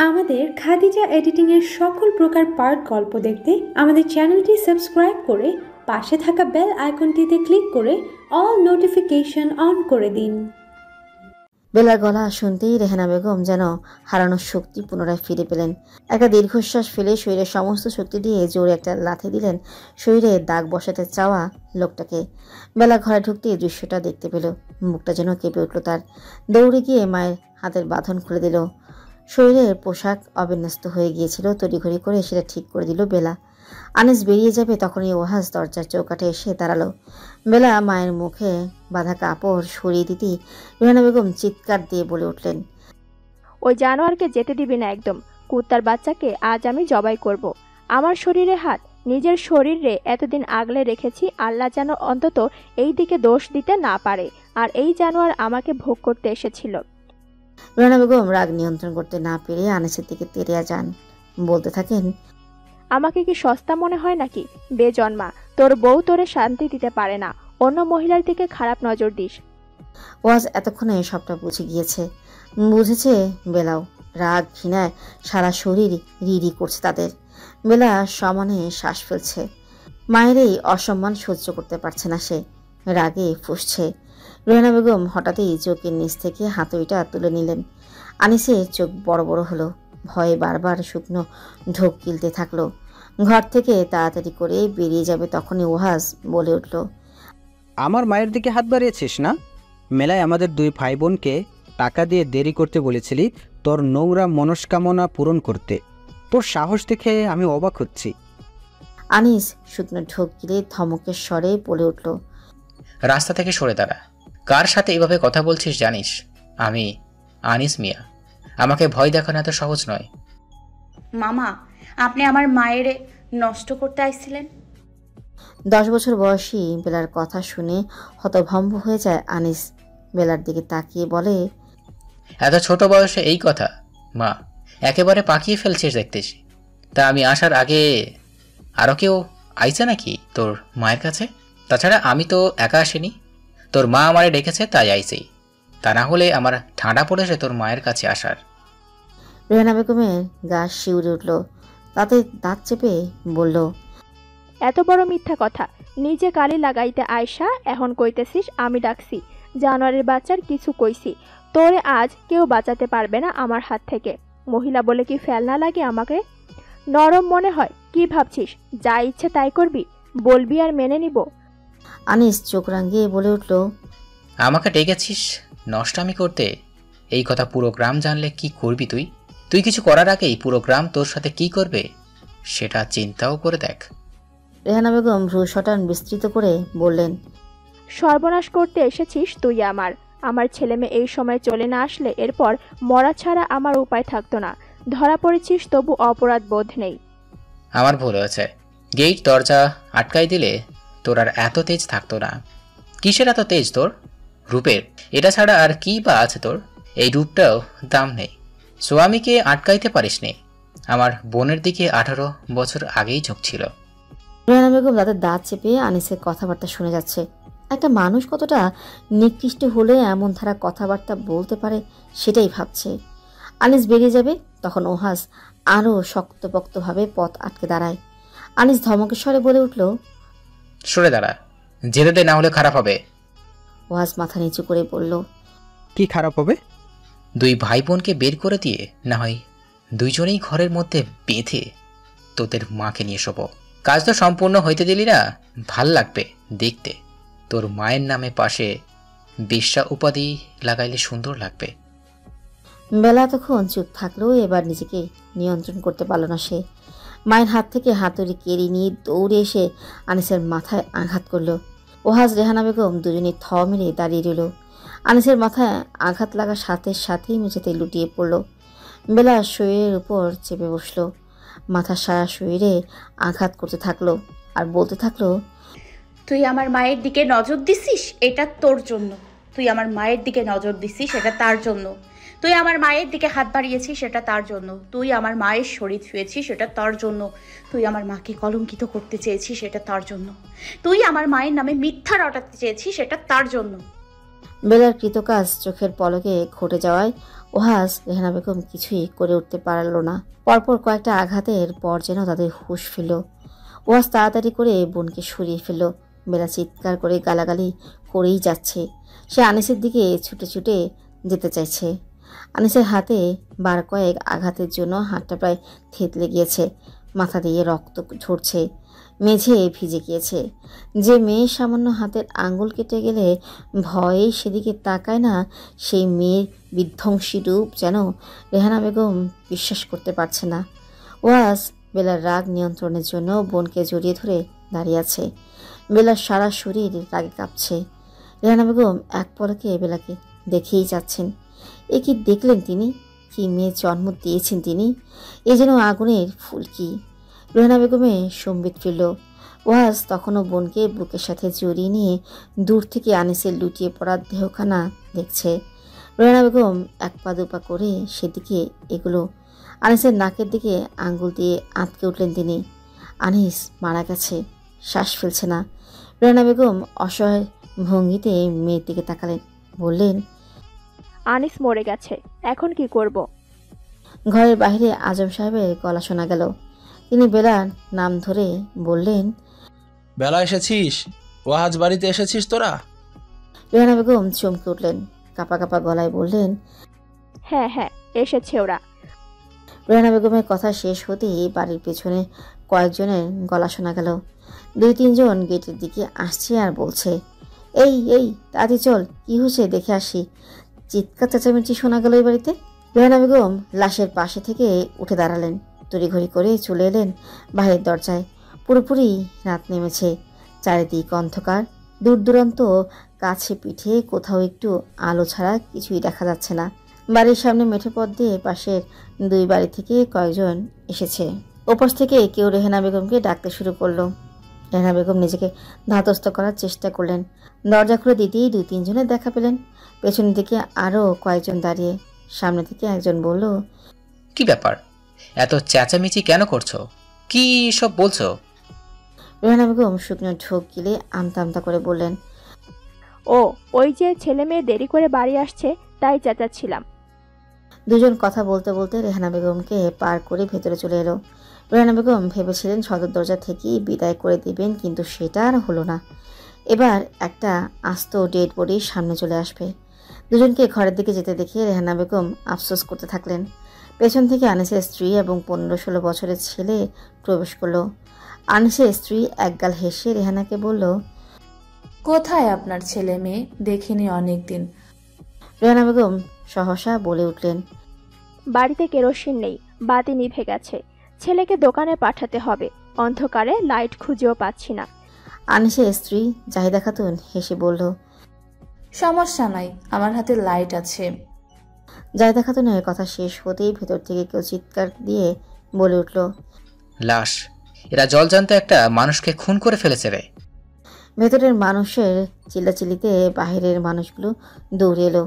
আমাদের খাদিজা এডিটিং এর সকল প্রকার পার্ট গল্প দেখতে আমাদের চ্যানেলটি সাবস্ক্রাইব করে পাশে থাকা বেল আইকনটিতে ক্লিক করে অল নোটিফিকেশন অন করে দিন। বেলার গলা শুনতেই রেহানা বেগম যেন হারানোর শক্তি পুনরায় ফিরে পেলেন। একটা দীর্ঘশ্বাস ফেলে শরীরের সমস্ত শক্তি দিয়ে জোরে একটা লাথি দিলেন শরীরে দাগ বসাতে চাওয়া লোকটাকে। বেলা ঘরে ঢুকতে দৃশ্যটা দেখতে পেল, মুখটা যেন কেঁপে উঠল তার। দৌড়ে গিয়ে মায়ের হাতের বাঁধন খুলে দিল। শরীরের পোশাক অবিন্যস্ত হয়ে গিয়েছিল, তড়িঘড়ি করে সেটা ঠিক করে দিল বেলা। আনিস বেরিয়ে যাবে তখনই ওয়াহাজ দরজার চৌকাঠে এসে দাঁড়ালো। বেলা মায়ের মুখে বাঁধা কাপড় সরিয়ে দিতেই রেহানা বেগম চিৎকার দিয়ে বলে উঠলেন, ওই জানোয়ারকে যেতে দিবি না একদম। কুত্তার বাচ্চাকে আজ আমি জবাই করব। আমার শরীরে হাত, নিজের শরীরে এতদিন আগলে রেখেছি, আল্লাহ যেন অন্তত এই দিকে দোষ দিতে না পারে। আর এই জানোয়ার আমাকে ভোগ করতে এসেছিল। রেহানা বেগম রাগ নিয়ন্ত্রণ করতে না পেরে আনিসের দিকে তেড়ে যান, বলতে থাকেন, আমাকে কি সস্তা মনে হয় নাকি? বেজন্মা, তোর বউ তোরে শান্তি দিতে পারে না, অন্য মহিলার দিকে খারাপ নজর দিস। ওয়াজ এতক্ষণে সবটা বুঝে গিয়েছে, বুঝেছে বেলাও। রাগ ঘৃণায় সারা শরীর রিরি করছে তাদের। বেলা সমানে শ্বাস ফেলছে। মায়ের এই অসম্মান সহ্য করতে পারছে না সে, রাগে ফুঁসছে। রেহানা বেগম হঠাৎই চোখের নিচ থেকে হাতুড়িটা তুলে নিলেন। আনিসের চোখ বড় বড় হলো, ভয়ে বারবার শুকনো ঢোক গিলতে থাকলো। ঘর থেকে তাড়াতাড়ি করে বেরিয়ে যাবে তখনই ওয়াহাজ বলে উঠল, আমার মায়ের দিকে হাত বাড়িয়েছিস না? মেলায় আমাদের দুই ভাই বোনকে টাকা দিয়ে দেরি করতে বলেছিলি তোর নোংরা মনস্কামনা পূরণ করতে। তোর সাহস দেখে আমি অবাক হচ্ছি। আনিস শুকনো ঢোক গিলে ধমকের স্বরে বলে উঠল, রাস্তা থেকে সরে দাঁড়া। কার সাথে এভাবে কথা বলছিস জানিস? আমি আনিস মিয়া। আমাকে ভয় দেখানো এত সহজ নয়। মামা, আপনি আমার মায়ের নষ্ট করতে আইছিলেন। 10 বছর বয়সী বেলার কথা শুনে হতভম্ব হয়ে যায় আনিস। বেলার দিকে তাকিয়ে বলে, এত ছোট বয়সে এই কথা? মা, একেবারে পাকিয়ে ফেলছিস দেখতেছি। তা আমি আসার আগে আরও কেউ আইছে নাকি তোর মায়ের কাছে? তাছাড়া আমি তো একা আসিনি, তোর মা আমারে ডেকেছে তাই আইছি। তা না হলে আমার ঠান্ডা পড়েছে তোর মায়ের কাছে আসার। রেহানা বেগমের গা শিউরে উঠল, তাতে দাঁত চেপে বলল, এত বড় মিথ্যা কথা! নিজে কালি লাগাইতে আয়সা এখন কইতেছিস আমি ডাকছি। জানোয়ারের বাচ্চার কিছু কইছি? তোরে আজ কেউ বাঁচাতে পারবে না আমার হাত থেকে। মহিলা বলে কি ফেলনা লাগে আমাকে? নরম মনে হয়? কি ভাবছিস যা ইচ্ছে তাই করবি? বলবি আর মেনে নিব? আনিস চোখ রাঙিয়ে বলে উঠল, আমাকে ডেকেছিস নষ্টামি করতে? এই কথা পুরো গ্রাম জানলে কি করবি তুই? তুই কিছু করার আগেই পুরো গ্রাম তোর সাথে কি করবে সেটা চিন্তাও করে দেখ। রেহানা বেগম ভ্রু শটান বিস্তৃত করে বললেন, সর্বনাশ করতে এসেছিস তুই আমার। আমার ছেলেমেয়ে এই সময় চলে না আসলে এরপর মরা ছাড়া আমার উপায় থাকতো না। ধরা পড়েছিস তবু অপরাধ বোধ নেই। আমার ভুল হয়েছে। গেট দরজা আটকাই দিলে তোর আর এত তেজ থাকতো না। কিসের এত তেজ তোর? রূপের। এটা ছাড়া আর কি বা আছে তোর? এই রূপটাও দাম নেই। স্বামীকে আটকাইতে পারিস নি। আমার বোনের দিকে 18 বছর আগেই ঝুঁকছিল। রেহানা বেগম তাদের দাঁত চেপে আনিসের কথাবার্তা শুনে যাচ্ছে। একটা মানুষ কতটা নিকৃষ্ট হলে এমন ধারা কথাবার্তা বলতে পারে সেটাই ভাবছে। আনিস বেরিয়ে যাবে তখন ওহাজ আরও শক্তপোক্তভাবে পথ আটকে দাঁড়ায়। আনিস ধমকের স্বরে বলে উঠল, সরে দাঁড়া, যেতে দে, না হলে খারাপ হবে। ওহাজ মাথা নিচু করে বলল, কি খারাপ হবে? দুই ভাই বোনকে বের করে দিয়ে না হয় দুইজনেই ঘরের মধ্যে বেঁধে তোদের মাকে নিয়ে শোব। কাজ তো সম্পূর্ণ হইতে দিলি না। ভাল লাগবে দেখতে। তোর মায়ের নামে পাশে বেশ্যা উপাধি লাগাইলে সুন্দর লাগবে। বেলা তখন চুপ থাকলেও এবার নিজেকে নিয়ন্ত্রণ করতে পারল না সে। মায়ের হাত থেকে হাতুড়ি কেড়ে নিয়ে দৌড়ে এসে আনিসের মাথায় আঘাত করল। ওহাজ রেহানা বেগম দুজনে থ মেরে দাঁড়িয়ে রইল। আনিসের মাথায় আঘাত লাগার সাথে সাথেই মেঝেতে লুটিয়ে পড়ল। বেলা শরীরের উপর চেপে বসল, মাথার সারা শরীরে আঘাত করতে থাকলো আর বলতে থাকলো, তুই আমার মায়ের দিকে নজর দিছিস, এটা তোর জন্য। তুই আমার মায়ের দিকে নজর দিছিস, এটা তার জন্য। তুই আমার মায়ের দিকে হাত বাড়িয়েছিস, সেটা তার জন্য। তুই আমার মায়ের শরীর ছুঁয়েছিস, সেটা তার জন্য। তুই আমার মাকে কলঙ্কিত করতে চেয়েছিস, সেটা তার জন্য। তুই আমার মায়ের নামে মিথ্যা রটাতে চেয়েছিস, সেটা তার জন্য। বেলার কৃতকাজ চোখের পলকে ঘটে যাওয়ায় ওহাস রেহানা বেগম কিছুই করে উঠতে পারল না। পরপর কয়েকটা আঘাতের পর যেন তাদের হুঁশ ফিরল। ওহাস তাড়াতাড়ি করে বোনকে সরিয়ে ফেলল। বেলা চিৎকার করে গালাগালি করেই যাচ্ছে। সে আনিসের দিকে ছুটে ছুটে যেতে চাইছে। আনিসের হাতে বার কয়েক আঘাতের জন্য হাতটা প্রায় থেতলে গিয়েছে, মাথা দিয়ে রক্ত ঝরছে, মেঝে ভিজে গিয়েছে। যে মেয়ে সামান্য হাতের আঙ্গুল কেটে গেলে ভয়ে সেদিকে তাকায় না, সেই মেয়ের বিধ্বংসী রূপ যেন রেহানা বেগম বিশ্বাস করতে পারছে না। ওয়াজ বেলার রাগ নিয়ন্ত্রণের জন্য বোনকে জড়িয়ে ধরে দাঁড়িয়ে আছে। বেলার সারা শরীর রাগে কাঁপছে। রেহানা বেগম এক পলকে বেলাকে দেখেই যাচ্ছেন। এ কি দেখলেন তিনি? কি মেয়ে জন্ম দিয়েছেন তিনি? এ যেন আগুনের ফুলকি। রেহানা বেগমে সম্বিত ফিরল। ওয়াজ তখনও বোনকে বুকের সাথে জড়িয়ে নিয়ে দূর থেকে আনিসের লুটিয়ে পড়ার দেহখানা দেখছে। রেহানা বেগম এক পা দুপা করে সেদিকে এগুলো। আনিসের নাকের দিকে আঙ্গুল দিয়ে আঁতকে উঠলেন তিনি। আনিস মারা গেছে, শ্বাস ফেলছে না। রেহানা বেগম অসহায় ভঙ্গিতে মেয়ের দিকে তাকালেন, বললেন, আনিস মরে গেছে, এখন কি করব? ঘরের বাইরে আজম সাহেবের গলা শোনা গেল। তিনি বেলার নাম ধরে বললেন, বেলা এসেছিস? ওয়াহাজ বাড়িতে এসেছিস তোরা? রেহানা বেগম চমকে উঠলেন, কাপা কাপা গলায় বললেন, হ্যাঁ হ্যাঁ, এসেছে ওরা। রেহানা বেগমের কথা শেষ হতেই বাড়ির পেছনে কয়েকজনের গলা শোনা গেল। 2-3 জন গেটের দিকে আসছে আর বলছে, এই এই তাড়াতাড়ি চল, কি হয়েছে দেখে আসি। চিৎকার চেঁচামেচি শোনা গেল এই বাড়িতে। রেহানা বেগম লাশের পাশে থেকে উঠে দাঁড়ালেন, তড়িঘড়ি করে চলে এলেন বাহিরের দরজায়। পুরোপুরি রাত নেমেছে, চারিদিক অন্ধকার। দূর দূরান্ত কাছে পিঠে কোথাও একটু আলো ছাড়া কিছুই দেখা যাচ্ছে না। বাড়ির সামনে মেঠো পথ দিয়ে পাশের 2 বাড়ি থেকে কয়েকজন এসেছে। ওপাশ থেকে কেউ রেহানা বেগমকে ডাকতে শুরু করলো। রেহানা বেগম নিজেকে ধাতস্থ করার চেষ্টা করলেন। দরজা খুলে দিতেই 2-3 জনের দেখা পেলেন। পেছন দিকে আরও কয়েকজন দাঁড়িয়ে। সামনে থেকে একজন বলল, কি ব্যাপার, এত চেঁচামেচি কেন করছো? কি সব বলছো? রেহানা বেগম শুকনো ঢোক গিলে আমতা আমতা করে বললেন, ও, ওই যে ছেলে মেয়ে দেরি করে বাড়ি আসছে, তাই চেঁচাচ্ছিলাম। 2 জন কথা বলতে বলতে রেহানা বেগমকে পার করে ভেতরে চলে এলো। রেহানা বেগম ভেবেছিলেন সদর দরজা থেকেই বিদায় করে দিবেন, কিন্তু সেটা আর হলো না। এবার একটা আস্ত ডেড বডির সামনে চলে আসবে। 2 জনকে ঘরের দিকে যেতে দেখে রেহানা বেগম আফসোস করতে থাকলেন। পেছন থেকে আনিসের স্ত্রী এবং 15-16 বছরের ছেলে প্রবেশ করলো। আনিসের স্ত্রী একগাল হেসে রেহানাকে বলল, কোথায় আপনার ছেলে মেয়ে? দেখিনি অনেকদিন। রেহানা বেগম সহসা বলে উঠলেন, বাড়িতে কেরোসিন নেই, বাতি নিভে গেছে, ছেলেকে দোকানে পাঠাতে হবে, অন্ধকারে লাইট খুঁজেও পাচ্ছি না। আনিসের স্ত্রী জাহিদা খাতুন হেসে বলল, সমস্যা নাই, আমার হাতে লাইট আছে। জাহিদা খাতুনের কথা শেষ হতেই ভেতর থেকে কেউ চিৎকার দিয়ে বলে উঠল, লাশ! এরা জলজান্ত একটা মানুষকে খুন করে ফেলেছে রে। ভেতরের মানুষের চিল্লাচিল্লিতে বাহিরের মানুষগুলো দৌড়ে এলো।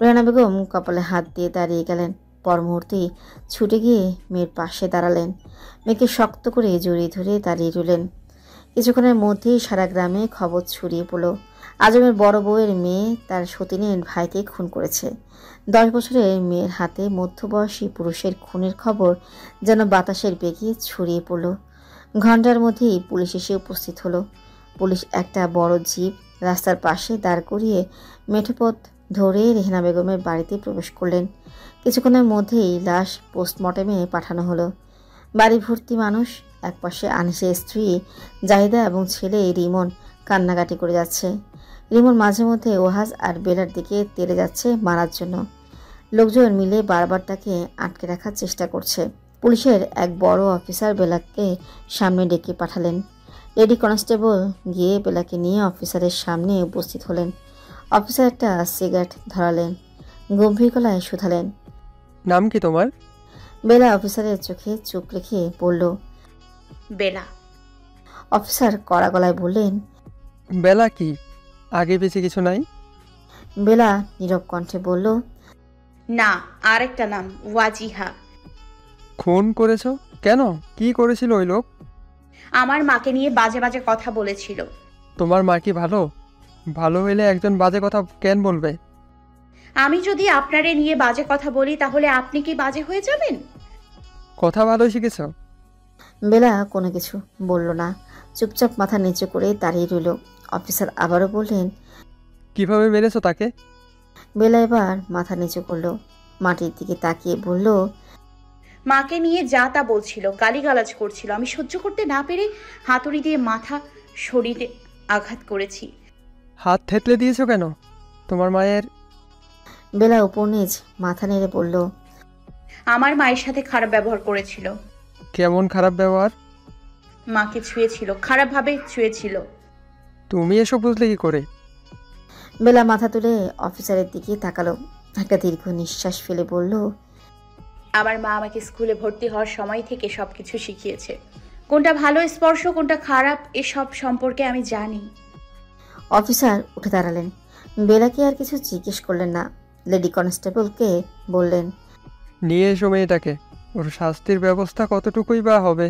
রেহানা বেগম কপালে হাত দিয়ে দাঁড়িয়ে গেলেন। পর মুহূর্তেই ছুটে গিয়ে মেয়ের পাশে দাঁড়ালেন। মেয়েকে শক্ত করে জড়িয়ে ধরে দাঁড়িয়ে রইলেন। কিছুক্ষণের মধ্যেই সারা গ্রামে খবর ছড়িয়ে পড়ল, আজমের বড় বউয়ের মেয়ে তার সতীনের ভাইকে খুন করেছে। 10 বছরের মেয়ের হাতে মধ্যবয়সী পুরুষের খুনের খবর যেন বাতাসের বেগে ছড়িয়ে পড়ল। ঘণ্টার মধ্যেই পুলিশ এসে উপস্থিত হলো। পুলিশ একটা বড় জিপ রাস্তার পাশে দাঁড় করিয়ে মেঠোপথ ধরে রেহানা বেগমের বাড়িতে প্রবেশ করলেন। কিছুক্ষণের মধ্যেই লাশ পোস্টমর্টেমে পাঠানো হলো। বাড়ি ভর্তি মানুষ। একপাশে আনিসের স্ত্রী জাহিদা এবং ছেলে রিমন কান্নাকাটি করে যাচ্ছে। রিমন মাঝে মধ্যে ওহাজ আর বেলার দিকে তেড়ে যাচ্ছে মারার জন্য। লোকজন মিলে বারবার তাকে আটকে রাখার চেষ্টা করছে। পুলিশের এক বড় অফিসার বেলাকে সামনে ডেকে পাঠালেন। লেডি কনস্টেবল গিয়ে বেলাকে নিয়ে অফিসারের সামনে উপস্থিত হলেন। অফিসার একটা সিগারেট ধরালেন, গম্ভীর গলায় শুধালেন, নাম কি তোমার? বেলা অফিসারের চোখে চোখ রেখে বলল, বেলা। অফিসার কড়া গলায় বললেন, বেলা কি? আগে বেশি কিছু নাই? বেলা নীরব কণ্ঠে বলল, না, আরেকটা নাম ওয়াজিহা। খুন করেছো? কেন? কি করেছিল ওই লোক? আমার মাকে নিয়ে বাজে বাজে কথা বলেছিল। তোমার মা কি ভালো? ভালো হইলে একজন বাজে কথা কেন বলবে? আমি যদি আপনারে নিয়ে বাজে কথা বলি তাহলে আপনি কি বাজে হয়ে যাবেন? কথা ভালো শিখেছ? বেলা কোনো কিছু বলল না, চুপচাপ মাথা নিচু করে দাঁড়িয়ে রইল। অফিসার আবারও বললেন, কিভাবে মেরেছো তাকে? বেলা এবার মাথা নিচু করলো, মাটির দিকে তাকিয়ে বলল, মাকে নিয়ে যা তা বলছিল, গালিগালাজ করছিল। আমি সহ্য করতে না পেরে হাতুড়ি দিয়ে মাথা শরীরে আঘাত করেছি। হাত থেতলে দিয়েছো কেন? তোমার মায়ের... বেলা উপর নিচ মাথা নেড়ে বলল, আমার মায়ের সাথে খারাপ ব্যবহার করেছিল। কেমন খারাপ ব্যবহার? মাকে ছুঁয়েছিল, খারাপভাবে ছুঁয়েছিল। তুমি এসব বুঝলে কি করে? বেলা মাথা তুলে অফিসারের দিকে তাকালো, একটা দীর্ঘ নিঃশ্বাস ফেলে বলল, আমার মা আমাকে স্কুলে ভর্তি হওয়ার সময় থেকে সবকিছু শিখিয়েছে। কোনটা ভালো স্পর্শ, কোনটা খারাপ, এসব সম্পর্কে আমি জানি। অফিসার উঠে দাঁড়ালেন। বেলাকে আর কিছু জিজ্ঞেস করলেন না, লেডি কনস্টেবলকে বললেন, নিয়ে এসো মেয়েটাকে। ওর শাস্তির ব্যবস্থা কতটুকুই বা হবে?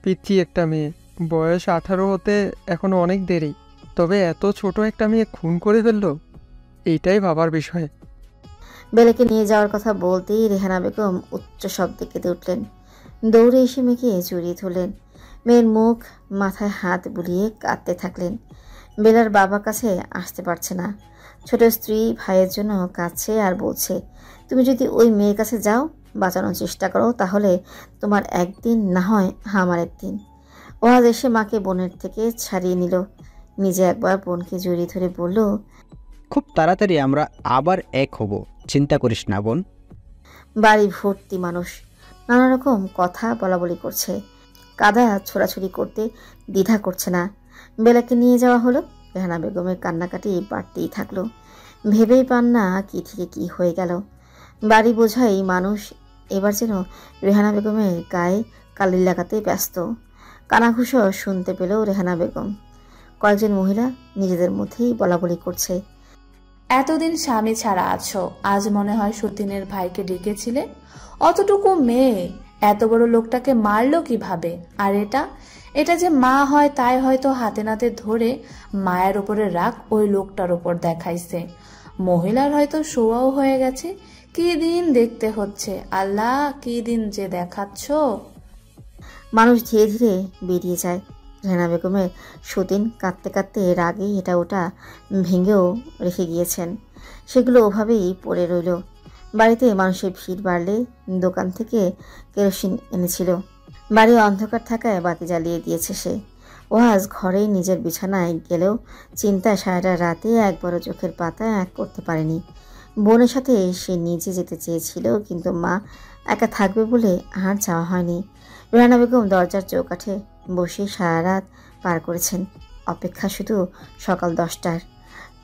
পিচ্ছি একটা মেয়ে, বয়স 18 হতে এখনো অনেক দেরি, তবে এত ছোট একটা মেয়ে খুন করে ফেললো, এইটাই ভাবার বিষয়। বেলাকে নিয়ে যাওয়ার কথা বলতেই রেহানা বেগম উচ্চ শব্দে কেঁদে উঠলেন। দৌড়ে এসে মেয়েকে জড়িয়ে ধরলেন। মেয়ের মুখ মাথায় হাত বুলিয়ে কাঁদতে থাকলেন। বেলার বাবার কাছে আসতে পারছে না, ছোট স্ত্রী ভাইয়ের জন্য কাঁদছে আর বলছে, তুমি যদি ওই মেয়ের কাছে যাও, বাঁচানোর চেষ্টা করো, তাহলে তোমার একদিন না হয় আমার একদিন। ও আজ এসে মাকে বোনের থেকে ছাড়িয়ে নিল, নিজে একবার বোনকে জড়িয়ে ধরে বলল, খুব তাড়াতাড়ি আমরা আবার এক হব, চিন্তা করিস না বোন। বাড়ি ভর্তি মানুষ নানা রকম কথা বলাবলি করছে, কাদা ছোড়াছুড়ি করতে দ্বিধা করছে না। বেলাকে নিয়ে যাওয়া হলো। রেহানা বেগমের কান্নাকাটি বাড়তেই থাকলো, ভেবেই পান না কি থেকে কি হয়ে গেল। বাড়ি বোঝাই মানুষ এবার যেন রেহানা বেগমের গায়ে কালি লাগাতে ব্যস্ত। কানাঘুষো শুনতে পেল রেহানা বেগম। কয়েকজন মহিলা নিজেদের মধ্যেই বলাবলি করছে, এতদিন স্বামী ছাড়া আছো, আজ মনে হয় সতীনের ভাইকে ডেকেছিলে। অতটুকু মেয়ে এত বড় লোকটাকে মারলো কিভাবে? আর এটা যে মা হয় তাই হয়তো হাতে নাতে ধরে মায়ের ওপরে রাগ ওই লোকটার ওপর দেখাইছে। মহিলার হয়তো শোয়াও হয়ে গেছে। কি দিন দেখতে হচ্ছে আল্লাহ, কি দিন যে দেখাচ্ছ। মানুষ ধীরে ধীরে বেরিয়ে যায়। রেহানা বেগমের সতীন কাঁদতে কাঁদতে রাগে এটা ওটা ভেঙেও রেখে গিয়েছেন, সেগুলো ওভাবেই পড়ে রইল। বাড়িতে মানুষের ভিড় বাড়লে দোকান থেকে কেরোসিন এনেছিল। বাড়ি অন্ধকার থাকায় বাতি জ্বালিয়ে দিয়েছে সে। ও আজ ঘরেই নিজের বিছানায় গেলেও চিন্তায় সারাটা রাতে একবারও চোখের পাতা এক করতে পারেনি। বোনের সাথে সে নিজে যেতে চেয়েছিল, কিন্তু মা একা থাকবে বলে আর যাওয়া হয়নি। রেহানা বেগম দরজার চৌকাঠে বসে সারা রাত পার করেছেন, অপেক্ষা শুধু সকাল 10টার।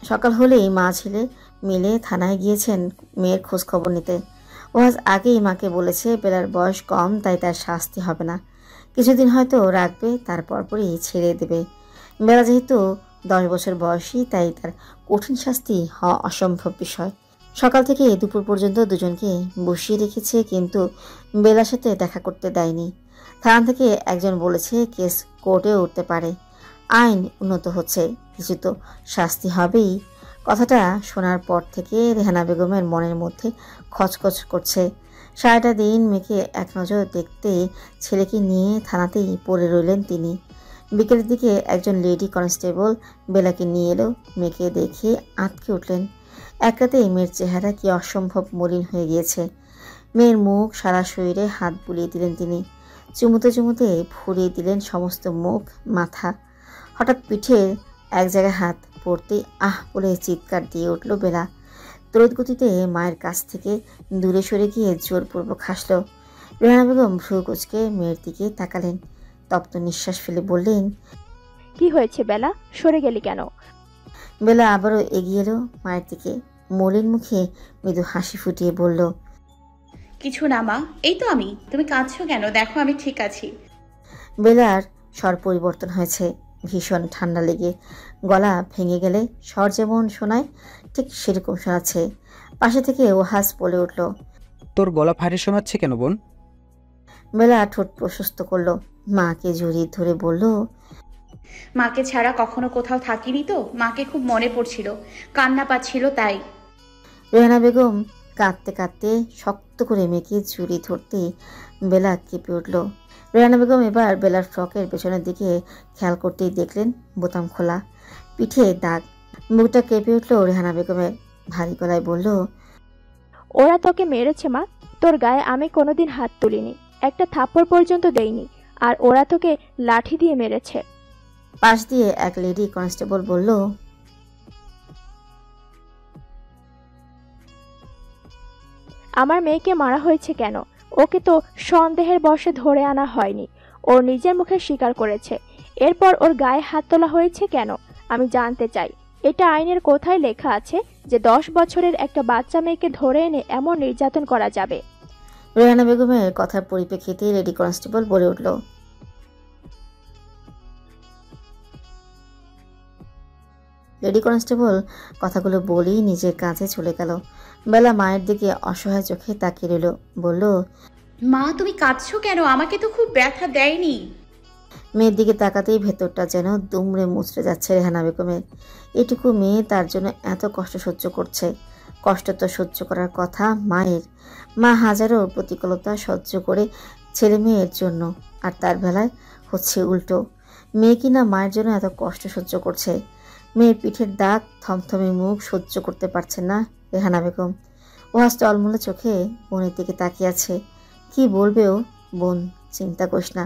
সকাল হলেই মা ছেলে মিলে থানায় গিয়েছেন মেয়ের খোঁজ খবর নিতে। ও আজ আগেই মাকে বলেছে বেলার বয়স কম, তাই তার শাস্তি হবে না, কিছুদিন হয়তো রাখবে, তারপর পরই ছেড়ে দেবে। বেলা যেহেতু 10 বছর বয়সী, তাই তার কঠিন শাস্তি হওয়া অসম্ভব বিষয়। সকাল থেকে দুপুর পর্যন্ত দুজনকে বসিয়ে রেখেছে, কিন্তু বেলার সাথে দেখা করতে দেয়নি। থানা থেকে একজন বলেছে কেস কোর্টে উঠতে পারে, আইন উন্নত হচ্ছে, কিছু তো শাস্তি হবেই। কথাটা শোনার পর থেকে রেহানা বেগমের মনের মধ্যে খচখচ করছে। সারাটা দিন মেয়েকে এক নজর দেখতে ছেলেকে নিয়ে থানাতেই পড়ে রইলেন তিনি। বিকেলের দিকে একজন লেডি কনস্টেবল বেলাকে নিয়ে এলো। মেয়েকে দেখে আঁতকে উঠলেন। এক রাতেই মেয়ের চেহারা কি অসম্ভব মলিন হয়ে গিয়েছে। মেয়ের মুখ, সারা শরীরে হাত বুলিয়ে দিলেন তিনি, চুমুতে চুমুতে ভরিয়ে দিলেন সমস্ত মুখ, মাথা। হঠাৎ পিঠের এক জায়গায় হাত পড়তেই আহ বলে চিৎকার দিয়ে উঠল বেলা। তড়িৎ গতিতে মায়ের কাছ থেকে দূরে সরে গিয়ে জোরপূর্বক হাসল। রেহানা বেগম ভ্রু কুঁচকে মেয়ের দিকে তাকালেন, তপ্ত নিঃশ্বাস ফেলে বললেন, কি হয়েছে বেলা, সরে গেলি কেন? বেলা আবারও এগিয়ে এলো মায়ের দিকে, মলিন মুখে মৃদু হাসি ফুটিয়ে বলল, কিছু না মা, এই তো আমি। তুমি কাঁদছো কেন? দেখো আমি ঠিক আছি। বেলার স্বর পরিবর্তন হয়েছে, ভীষণ ঠান্ডা লেগে গলা ভেঙে গেলে স্বর যেমন শোনায় ঠিক সেরকম শোনাচ্ছে। পাশে থেকে ওহাস বলে উঠল, তোর গলা ভারী শোনাচ্ছে কেন বোন? বেলা ঠোঁট প্রশস্ত করলো, মাকে জড়িয়ে ধরে বলল, মাকে ছাড়া কখনো কোথাও থাকিনি তো, মাকে খুব মনে পড়ছিল, কান্না পাচ্ছিল তাই। রেহানা বেগম কাঁদতে কাঁদতে শক্ত করে মেয়েকে জড়িয়ে ধরতে বেলা কেঁপে উঠল। রেহানা বেগম এবার বেলার ফ্রকের পেছনের দিকে খেয়াল করতেই দেখলেন বোতাম খোলা, পিঠে দাগ। মুখটা কেঁপে উঠল রেহানা বেগমের, ভারী গলায় বলল, ওরা তোকে মেরেছে মা? তোর গায়ে আমি কোনোদিন হাত তুলিনি, একটা থাপ্পড় পর্যন্ত দেইনি, আর ওরা তোকে লাঠি দিয়ে মেরেছে। পাশ দিয়ে এক লেডি কনস্টেবল বলল, আমার মেয়েকে মারা হয়েছে কেন? ওকে তো সন্দেহের বশে ধরে আনা হয়নি, ওর নিজের মুখে স্বীকার করেছে। এরপর ওর গায়ে হাত তোলা হয়েছে কেন? আমি জানতে চাই, এটা আইনের কোথায় লেখা আছে যে 10 বছরের একটা বাচ্চা মেয়েকে ধরে এনে এমন নির্যাতন করা যাবে? রেহানা বেগমের কথার পরিপ্রেক্ষিতে লেডি কনস্টেবল বলে উঠল, লেডি কনস্টেবল কথাগুলো বলেই নিজের কাছে চলে গেল। বেলা মায়ের দিকে অসহায় চোখে তাকিয়ে রইল, বলল, মা তুমি কাঁদছো কেন? আমাকে তো খুব ব্যথা দেয়নি। মেয়ের দিকে তাকাতেই ভেতরটা যেন দুমড়ে মুচড়ে যাচ্ছে রেহানা বেগমের। এটুকু মেয়ে তার জন্য এত কষ্ট সহ্য করছে। কষ্ট তো সহ্য করার কথা মায়ের। মা হাজারো প্রতিকূলতা সহ্য করে ছেলে মেয়ের জন্য, আর তার বেলায় হচ্ছে উল্টো। মেয়ে কিনা মায়ের জন্য এত কষ্ট সহ্য করছে। মেয়ের পিঠের দাগ, থমথমে মুখ সহ্য করতে পারছে না রেহানা বেগম। ওয়াজ টলমলে চোখে বোনের দিকে তাকিয়ে আছে। কি বলবে ও? বোন, চিন্তা করিস না,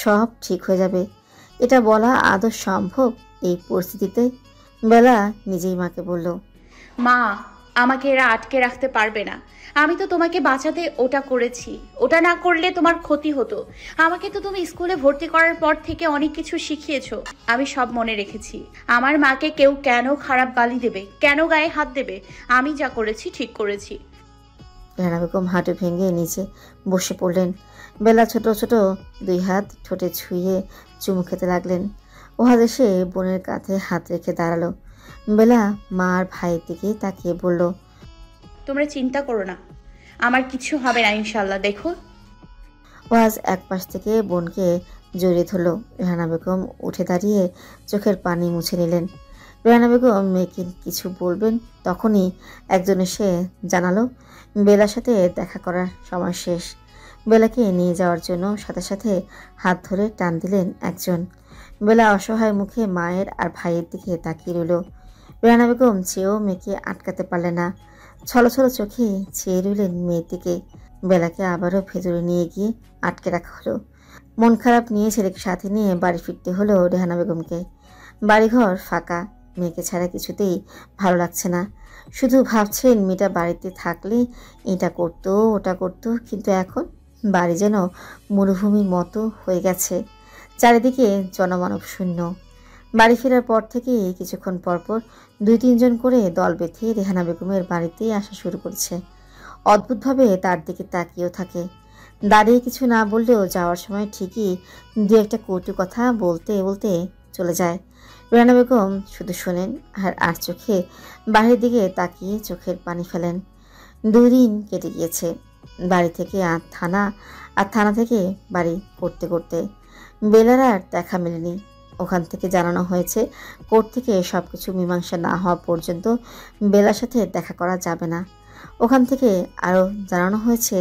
সব ঠিক হয়ে যাবে। এটা বলা আদৌ সম্ভব এই পরিস্থিতিতে? বেলা নিজেই মাকে বলল, মা আমাকে এরা আটকে রাখতে পারবে না। আমি তো তোমাকে বাঁচাতে ওটা করেছি, ওটা না করলে তোমার ক্ষতি হতো। আমাকে তো তুমি স্কুলে ভর্তি করার পর থেকে অনেক কিছু শিখিয়েছো, আমি সব মনে রেখেছি। আমার মাকে কেউ কেন খারাপ গালি দেবে, কেন গায়ে হাত দেবে? আমি যা করেছি ঠিক করেছি। রেহানা বেগম হাঁটু ভেঙে নিচে বসে পড়লেন। বেলা ছোট ছোট 2 হাত ঠোঁটে ছুঁয়ে চুমু খেতে লাগলেন। ওহাজ এসে বোনের কাঁধে হাত রেখে দাঁড়ালো। বেলা মা আর ভাইয়ের দিকে তাকিয়ে বলল, তোমরা চিন্তা করো না, আমার কিছু হবে না ইনশাল্লাহ, দেখো। ওয়াজ এক পাশ থেকে বোনকে জড়িয়ে ধরল। রেহানা বেগম উঠে দাঁড়িয়ে চোখের পানি মুছে নিলেন। রেহানা বেগম মেয়েকে কিছু বলবেন, তখনই একজন এসে জানালো বেলার সাথে দেখা করার সময় শেষ। বেলাকে নিয়ে যাওয়ার জন্য সাথে সাথে হাত ধরে টান দিলেন একজন। বেলা অসহায় মুখে মায়ের আর ভাইয়ের দিকে তাকিয়ে রইল। রেহানা বেগম চেয়েও মেয়েকে আটকাতে পারলেন না। ছলছল চোখে চেয়ে রইলেন মেয়ের দিকে। বেলাকে আবারও ভেতরে নিয়ে গিয়ে আটকে রাখা হলো। মন খারাপ নিয়ে ছেলেকে সাথে নিয়ে বাড়ি ফিরতে হলো রেহানা বেগমকে। বাড়িঘর ফাঁকা, মেয়েকে ছাড়া কিছুতেই ভালো লাগছে না। শুধু ভাবছেন মেয়েটা বাড়িতে থাকলে এটা করতো ওটা করতো, কিন্তু এখন বাড়ি যেন মরুভূমির মতো হয়ে গেছে। চারিদিকে জনমানব শূন্য। বাড়ি ফেরার পর থেকে কিছুক্ষণ পরপর 2-3 জন করে দল বেঁধে রেহানা বেগমের বাড়িতেই আসা শুরু করেছে। অদ্ভুতভাবে তার দিকে তাকিয়েও থাকে। দাঁড়িয়ে কিছু না বললেও যাওয়ার সময় ঠিকই 2-একটা কটু কথা বলতে বলতে চলে যায়। রেহানা বেগম শুধু শোনেন আর চোখে বাড়ির দিকে তাকিয়ে চোখের পানি ফেলেন। 2 দিন কেটে গিয়েছে। বাড়ি থেকে থানা, আর থানা থেকে বাড়ি করতে করতে বেলার আর দেখা মেলেনি। ওখান থেকে জানানো হয়েছে কোর্ট থেকে সব কিছু মীমাংসা না হওয়া পর্যন্ত বেলার সাথে দেখা করা যাবে না। ওখান থেকে আরও জানানো হয়েছে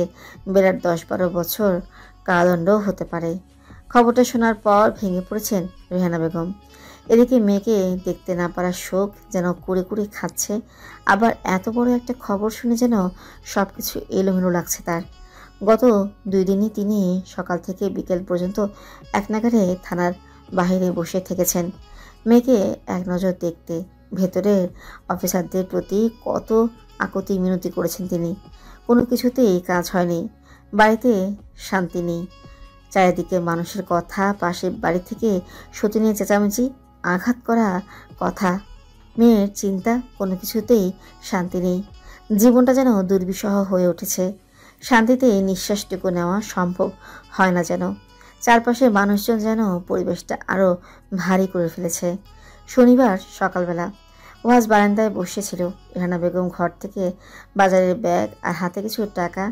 বেলার 10-12 বছর কারাদণ্ডও হতে পারে। খবরটা শোনার পর ভেঙে পড়েছেন রেহানা বেগম। এদিকে মেয়েকে দেখতে না পারার শোক যেন কুড়ে কুড়ে খাচ্ছে, আবার এত বড় একটা খবর শুনে যেন সব কিছু এলোমেলো লাগছে তার। গত 2 দিনই তিনি সকাল থেকে বিকেল পর্যন্ত এক নাগাড়ে থানার বাইরে বসে থেকেছেন মেয়েকে এক নজর দেখতে। ভেতরের অফিসারদের প্রতি কত আকুতি মিনতি করেছেন তিনি, কোনো কিছুতেই কাজ হয়নি। বাড়িতে শান্তি নেই। চারিদিকে মানুষের কথা, পাশের বাড়ি থেকে সতীনের চেঁচামেচি, আঘাত করা কথা। মেয়ের চিন্তা, কোনো কিছুতেই শান্তি নেই। জীবনটা যেন দুর্বিষহ হয়ে উঠেছে। শান্তিতে নিঃশ্বাসটুকু নেওয়া সম্ভব হয় না যেন। চারপাশে মানুষজন যেন পরিবেশটা আরও ভারী করে ফেলেছে। শনিবার সকালবেলা ওয়াজ বারান্দায় বসেছিল। রেহানা বেগম ঘর থেকে বাজারের ব্যাগ আর হাতে কিছু টাকা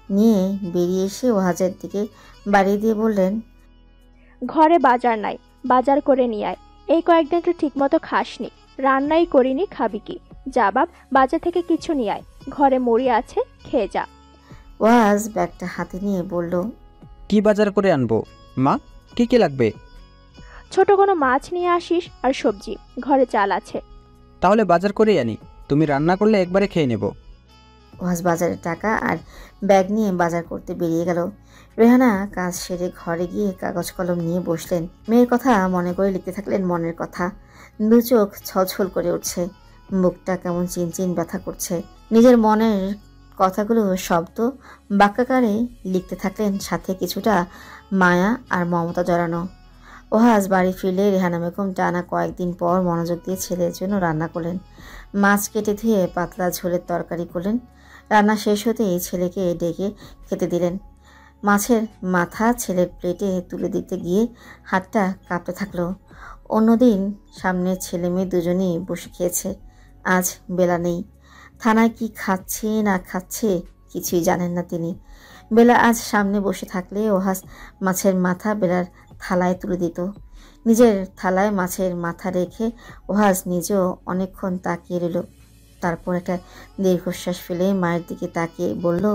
নিয়ে বেরিয়ে এসে ওয়াজের দিকে বাড়িয়ে দিয়ে বললেন, ঘরে বাজার নাই, বাজার করে নিয়ে আয়। এই কয়েকদিন তো ঠিকমতো খাসনি, রান্নাই করিনি, খাবি কি? যা বাপ, বাজার থেকে কিছু নিয়ে আয়, ঘরে মুড়ি আছে, খেয়ে যা। ওয়াজ ব্যাগটা হাতে নিয়ে বলল, কি বাজার করে আনবো মা? কি কি লাগবে? ছোট কোনো মাছ নিয়ে আসিস আর সবজি, ঘরে চাল আছে। তাহলে বাজার করেই আনি, তুমি রান্না করলে একবারে খেয়ে নেব। ওয়াজ বাজারের টাকা আর ব্যাগ নিয়ে বাজার করতে বেরিয়ে গেল। রেহানা কাজ সেরে ঘরে গিয়ে কাগজ কলম নিয়ে বসলেন। মেয়ের কথা মনে করে লিখতে থাকলেন মনের কথা। দু চোখ ছলছল করে উঠছে, বুকটা কেমন চিনচিন ব্যথা করছে। নিজের মনের কথাগুলো শব্দ বাক্যাকারে লিখতে থাকলেন, সাথে কিছুটা মায়া আর মমতা জড়ানো। ওহাজ বাড়ি ফিরলে রেহানা বেগম টানা কয়েকদিন পর মনোযোগ দিয়ে ছেলের জন্য রান্না করলেন। মাছ কেটে ধুয়ে পাতলা ঝোলের তরকারি করলেন। রান্না শেষ হতেই ছেলেকে ডেকে খেতে দিলেন। মাছের মাথা ছেলের প্লেটে তুলে দিতে গিয়ে হাতটা কাঁপতে থাকলো। অন্যদিন সামনে ছেলে মেয়ে দুজনেই বসে খেয়েছে, আজ বেলা নেই। থানায় কি খাচ্ছে না খাচ্ছে কিছুই জানেন না তিনি। বেলা আজ সামনে বসে থাকলে ওহাজ মাছের মাথা বেলার থালায় তুলে দিত। নিজের থালায় মাছের মাথা রেখে ওহাজ নিজেও অনেকক্ষণ তাকিয়ে রইল। তারপর একটা দীর্ঘশ্বাস ফেলে মায়ের দিকে তাকিয়ে বলল,